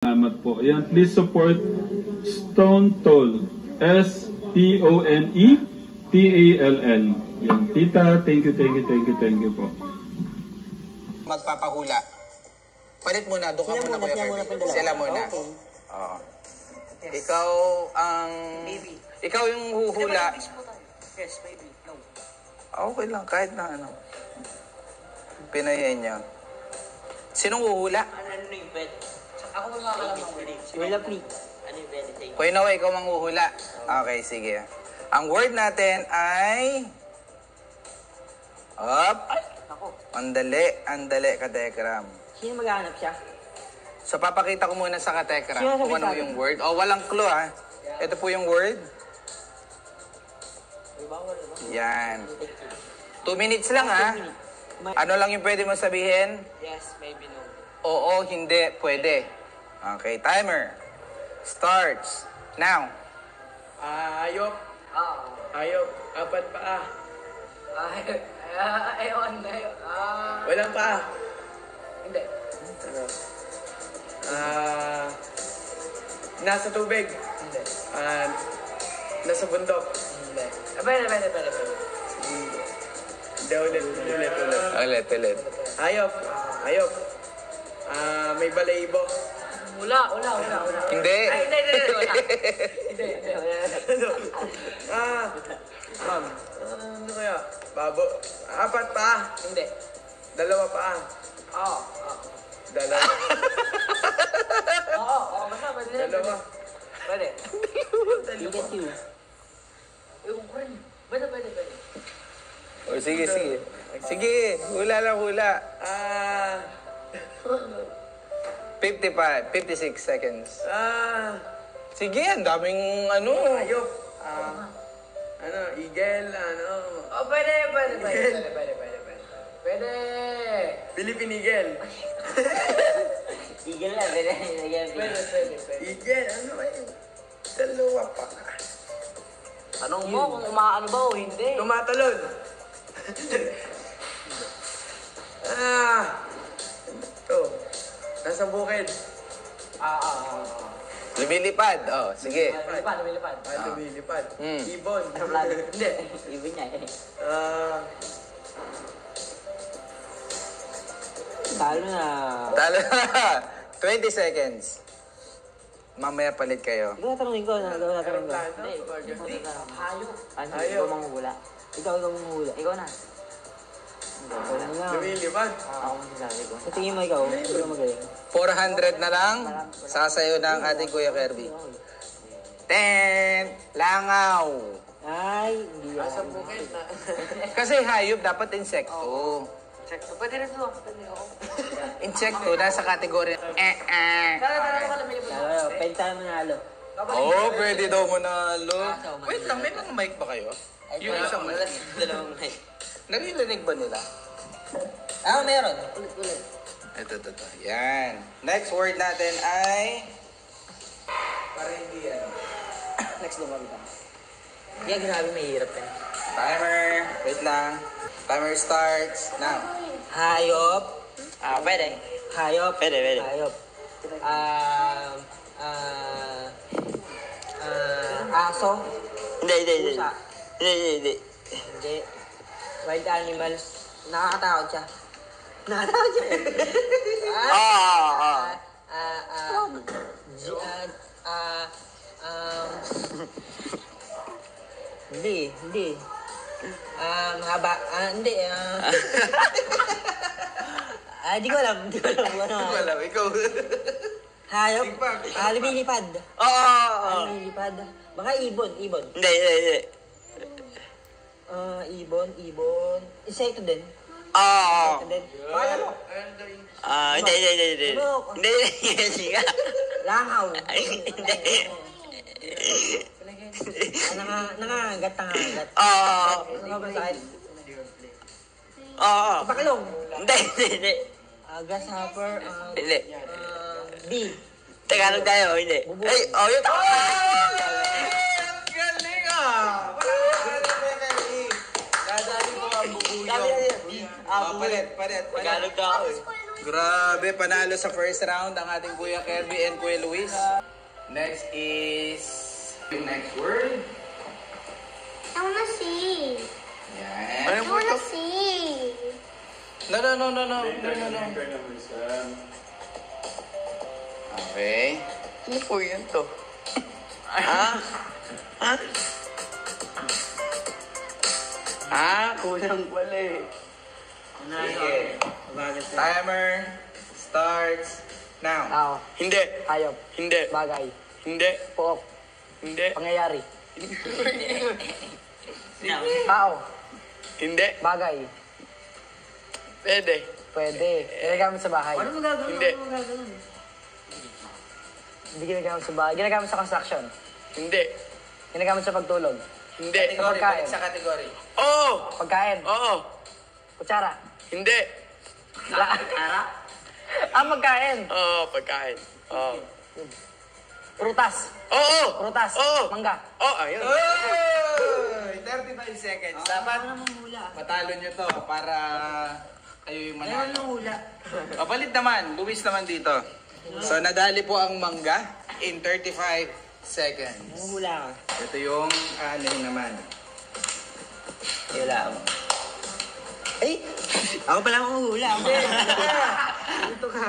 Salamat po. Ayan, please support Stone Toll. STONETALL. Yan, tita, thank you po. Magpapahula. Palit muna, doon ka muna, Kuya Kirby. Sila muna. Oo. Ikaw ang... Baby. Ikaw yung huhula. Yes, baby. No. Okay lang, kahit na ano. Pinayin niya. Sinong huhula? Ano yung bed? Ako makakalam ng word. Wala, please. Ano yung bed? Kuya Noe, ikaw mang huhula. Okay, sige. Ang word natin ay... Up. Ay, ako. Andali, katekram. Sino maghahanap siya? So, papakita ko muna sa katekram Sino kung ano sabi sa yung word. Oh, walang clue, ha? Ito po yung word. Yan. 2 minutes lang, ha? Ano lang yung pwede mo sabihin? Yes, maybe no. Oo, hindi, pwede. Okay, timer. Starts. Now. Ayop. Ayop. Apat paa. Ayun. Walang paa. Hindi. Ano? Nasa tubig. Hindi. Nasa bundok. Hindi. Pwede. Hindi, ulit. Ulit. Ayop. Ayop. May balayibo. Wala. Hindi. Ay, hindi. Wala. Hindi. Ma'am. Ano kaya? Babo. Apat paa. Hindi. Dalawa paa. Oo. Dalawa. Basta pwede. Dalawa. Pwede. Look at you. Ewan ko rin. Pwede. O, sige. Sige, hula lang. 56 seconds. Sige, ang daming ano. Ayop. Eagle, Oh, pwede. Pwede. Philippine Eagle. Eagle na, pwede. Pwede. Eagle, ano ba yun? Dalawa pa. Tanong mo kung umaano ba o hindi. Tumatalon. Ito. Nasa bukid. Lumilipad. Oh, sige. Lumilipad. Lumilipad. Mm. Ibon. Hindi. Ibon niya eh. Talo na. 20 seconds. Mamaya palit kayo. Ikaw tatanungin ko. Aeroplano. Hindi. Hayop. Ano? Hayop. Ikaw manghula. Ikaw manghula. Ikaw na. Ikaw na lang. Lumilipad. Ako masasabi ko. Sa tingin mo ikaw, ikaw magaling. 400 na lang. Sasayo ng ating Kuya Kirby. 10. Langaw. Ay, hindi yan. Nasa bukid na. Kasi hayop, dapat insekto. Pwede rin ito. Insekto, nasa kategory. Pwede tayo manalo. Oh, pwede daw manalo. Wait lang, may mga mic ba kayo? Yung isang mic. Dalawang mic. Naririnig ba nila? Meron. Ulit. Ito. Yan. Next word natin ay... Para hindi yan. Next lumami ka. Yan, grabe, mahirap ka na. Timer. Wait lang. Timer starts now. Hayop. Pwede. Hayop. Pwede. Hayop. Aso. Hindi. Pusa. Hindi. Hindi. Wild animals. Nakakatakot siya. Nakakatakot siya. Hindi. Mahaba. Hindi. Di ko alam. Wala, ikaw. Hayop. Lumilipad. Lumilipad. Baka ibon. Hindi. Ibon. Insekto din. Oo. Insekto din. Kaya mo. Hindi. Hindi nga. Langaw. Hindi. Nangangagat. Oo. Ano ba sakit? Oo. Pakilong. Hindi. Grasshopper. Hindi. Bee. Tagalog tayo, hindi. Ay, yun. Galing ah! Dadali mo ang bubuyo. Palit. Tagalog ka ako eh. Grabe, panalo sa first round ang ating Kuya Kirby and Kuya Luis. Next is yung next word. I wanna see. Yan. I wanna see. No. Okay. Ano po yan to? Kulang pala eh. Sige. Timer starts now. Tao, Hindi. hayop, Hindi. bagay, Hindi. pook, Hindi. pangyayari. Tao, Hindi. bagay, Pwede. pwede. Ginagamit sa bahay. Hindi. Hindi ginagamit sa bahay. Ginagamit sa construction. Hindi. Ginagamit sa pagtulog. Hindi. Category, pagkain. balik sa category. Oo. Pagkain. Oo. Kutsara. Hindi. Pagkain. Oo, pagkain. Oo. Prutas. Oo. Prutas. Oo. Mangga. Oo, ayun. Oy! 35 seconds. Dapat matalo nyo to para kayo yung manalo. Papalit naman. Luis naman dito. So, nadali po ang mangga in 35 seconds. Hula ka. Ito yung ano naman. Wala ako. Ay! Ako pala ang hula. Ito ka.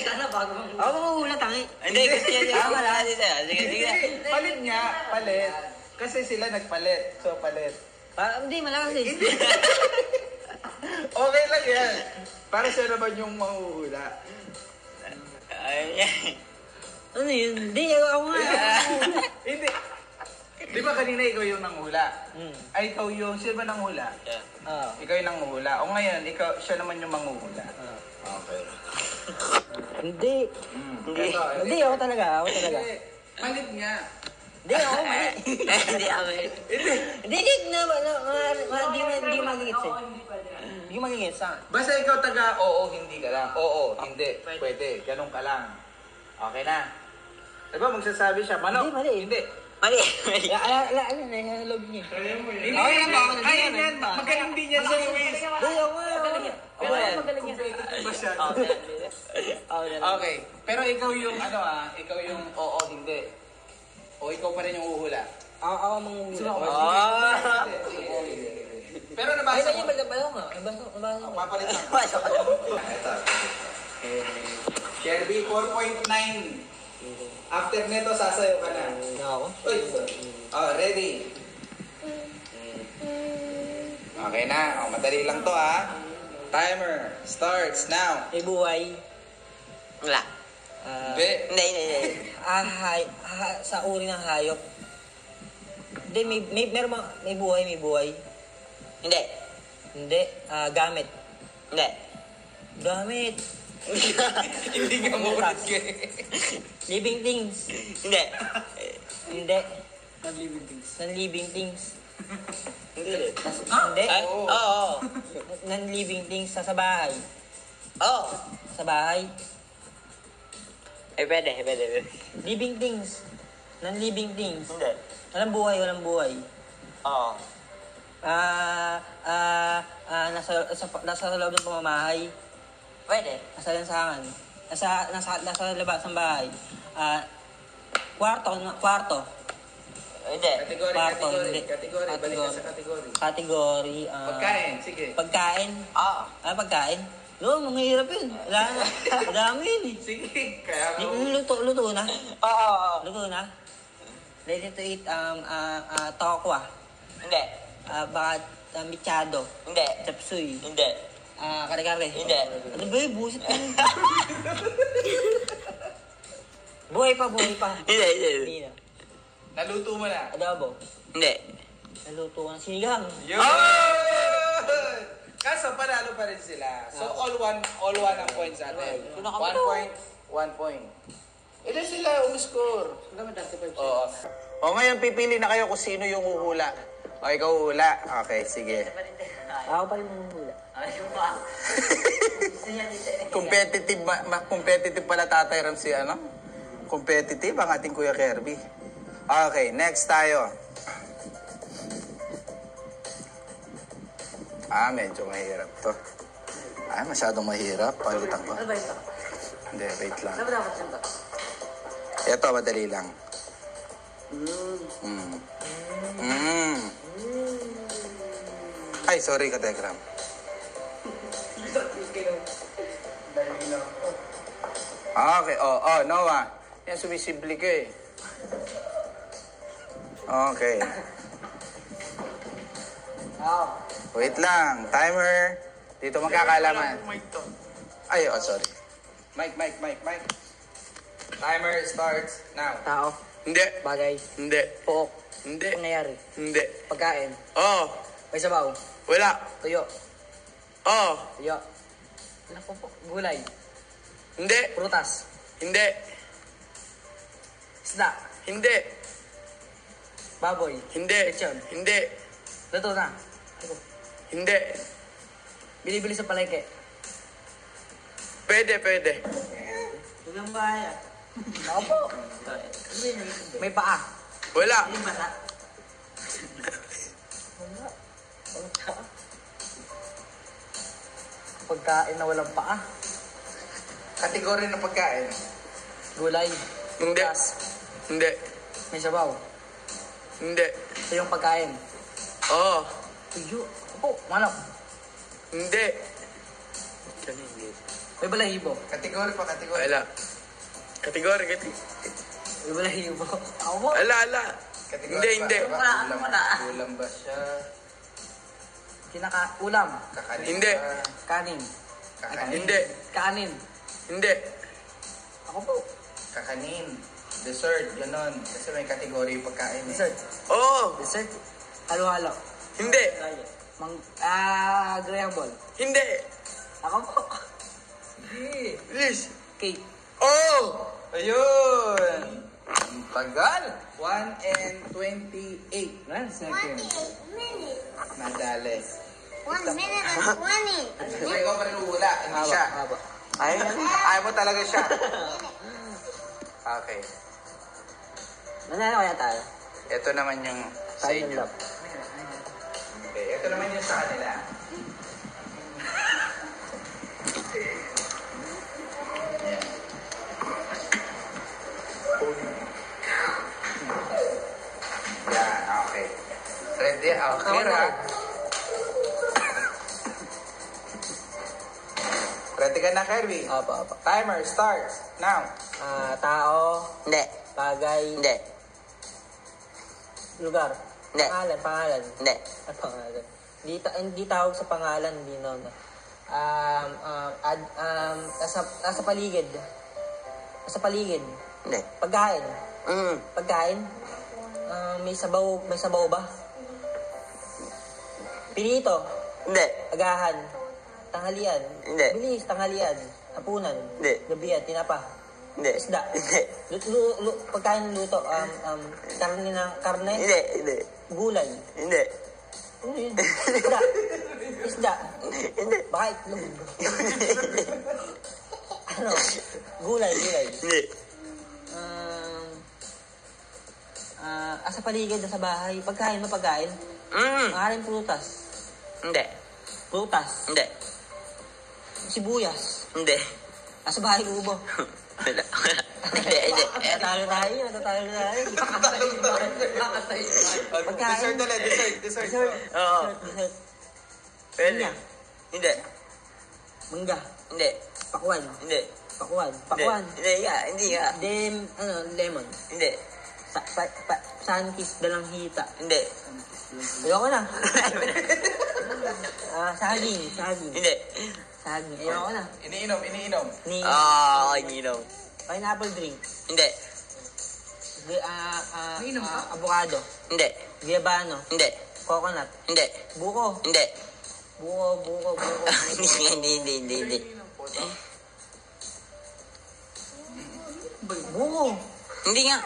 Sana bago mang ako manguhula, tangi. Hindi, kasi yan. Wala. Sige. Palit nga. Palit. Kasi sila nagpalit. So, palit. Hindi, malakas eh. Okay lang yan. Para siya naman yung mahuhula. Ano yun? Hindi, ako nga. Hindi. Di ba kanina ikaw yung nanghula? Ay, ikaw yung, sino ba nanghula? Oo. Ikaw yung nanghula. O ngayon, siya naman yung manghuhula. Okay. Hindi. Ito, Hindi, ako talaga. Hindi. Palit nga. Hindi, ako mali. Hindi, ako mali. Hindi, hindi magigits eh. Hindi magigits ah. Basta ikaw taga, oo, hindi ka lang. Oo, hindi. Pwede. Ganun ka lang. Okay na. Diba magsasabi siya, manok? Hindi, mali. Hindi. Mali. Ano na, log niya. Hindi yan. Kaya yan. Magaling din yan si Luis. Hindi, ako nga. Ako magaling niya. Ba siya? Okay. Pero ikaw yung, ikaw yung oo, hindi. O ikaw pa rin yung uhula. Ako manguhula. Pero nabasa mo. Balaw nga. Nabasa ko. Papalit lang. Ito. Kirby, 4.9. After nito, sasayaw ka na. Ako? Uy! Oh, ready? Okay na. Madali lang to Timer starts now. May buhay. Wala. Be. Hindi. Sa uri ng hayop. Hindi, meron bang may buhay? Hindi. Hindi. Gamit. Hindi. Gamit. Hindi ka makulit ka Living things. Hindi. Hindi. Non-living things. Hindi. Hindi. Oo. Non-living things sa bahay. Oo. Sa bahay. Pwede. Living things. Non-living things. Hindi. Walang buhay. Oo. Nasa loob ng pamamahay. Pwede. Nasa lansangan. Nasa labas ng bahay. Kwarto. Hindi. Category. Balik ka sa category. Kategory. Pagkain. Sige. Pagkain. Oo. Pagkain. Mahirap yun. Wala na. Madami yun eh. Sige. Kaya Luto na. Oo. Luto na. Ready to eat tokwa. Hindi. Baka michado. Hindi. Chapsuy. Hindi. Kare-kare. Hindi. Ano ba yun? Busit ka yun. Buhay pa. Hindi. Hindi na. naluto mo na. Adobo. Hindi. Naluto ka ng sinigang. Yun! Kaso panalo pa rin sila. So all one ang points natin. 1 point, 1 point. Ito sila umuscore. Oo. O ngayon pipili na kayo kung sino yung uhula. O ikaw uhula. Okay, sige. Ako pa rin manghula. Competitive pala Tatay Ram si competitive ang ating Kuya Kirby. Okay, next tayo. Medyo mahirap to. Ay, masyadong mahirap. Palitan ko. Ano ba ito? Hindi, wait lang. Ano ba dapat ito? Ito, madali lang. Ay, sorry, Kategram. Okay, Noah. Yan, sumisibli ka eh. Okay. Wait lang. Timer. Dito magkakalaman. Ay, sorry. Mike. Timer starts now. Tao. Hindi. Bagay. Hindi. Pook. Hindi. Nangyayari. Hindi. Pagkain. Oh. May sabaw. Wala. Tuyo. Oh. Tuyo. Ano po? Gulay. Hindi. Prutas. Hindi. Isda. Hindi. Baboy. Hindi. Lechon. Hindi. Luto na. Ano? Hindi. Bili-bili sa palengke. Pwede. Huwag bahaya. Ako po. May paa. Wala. Hindi basa. Pagkain na walang paa. Kategory ng pagkain. Gulay. Hindi. Prutas. Hindi. May sabaw. Hindi. Ito yung pagkain. Oh. Tuyo. Opo. Manok. Hindi. May balahibo. Kategory. Wala. Kategory. May balahibo. Ako po. Ala. Hindi. Ulam ba siya? Ulam. Kakanin Hindi. ba? Kanin. Hindi. Kanin. Hindi. Ako po. Kakanin. Dessert, ganon. Kasi may kategory yung pagkain. Dessert. Oh. Dessert. Halo-halo. Hindi. Graham ball. Hindi. Ako po. Please. Cake. Oh. Ayun! Tagal. 1:28. 1 second. 28 minutes. Nadali. 1 minute and 20. Kasi ikaw pa rin uhula, hindi siya. Haba. Ayaw mo talaga siya. Okay. Nanalo kaya tayo? Ito naman yung sa Tayo ng inyo. love. Okay. Ito naman yung sa kanila. Yan, okay. Ready? Okay, Ra. Ready ka na, Kirby? Apa. Timer starts now. Tao. Hindi. Bagay. Hindi. Lugar. Hindi. Pangalan. Hindi. Pangalan. Hindi tawag sa pangalan, hindi no. Nasa paligid. Nasa paligid. Hindi. Pagkain. Mm. Pagkain. May sabaw ba? Pinito. Hindi. Agahan. Tanghalian. Hindi. Bilis, tanghalian. Hapunan. Hindi. Gabihan, tinapa. Hindi. Isda. Hindi. Pagkain luto. Karne. Hindi. Gulay. Hindi. Ano yun? Isda. Hindi. Baka itlog. Ano? Gulay. Hindi. Sa paligid na sa bahay. Pagkain. Maaaring prutas. Hindi. Prutas. Hindi. Sibuyas. Hindi. Sa bahay ubo. Wala. Hindi. Tatalo tayo. Pagkain. Dessert. Oo. Dessert. Pwede. Pinya. Hindi. Mangga. Hindi. Pakwan. Hindi. Pakwan. Hindi nga. Hindi nga. Lemon. Hindi. Sunkist, dalang hita. Hindi. Ayoko na. Saging. Hindi. Saging. Ayoko na. Iniinom. Ininom. Pineapple drink. Hindi. Avocado. Hindi. Guayabano. Hindi. Coconut. Hindi. Buko. Hindi. Buko. Hindi. Buko. Hindi nga.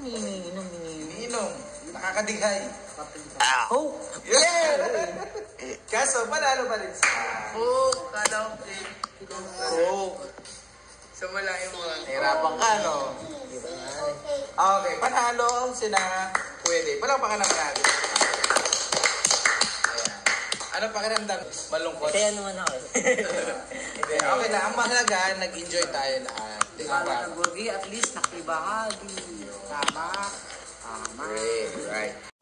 Iniinom. Nakakadighay. Oh. Yeah! Kaso, panalo pa rin siya. Sumula yung mga... Hirapan ka, no? Okay, panalo sina pwede. Palakpakan naman natin. Ano pakiramdam? Malungkot. Kaya naman ako. Hindi, okay na. Ang mahalaga, nag-enjoy tayo lahat. Di ba? At least nakibahagi. Tama. Great, right.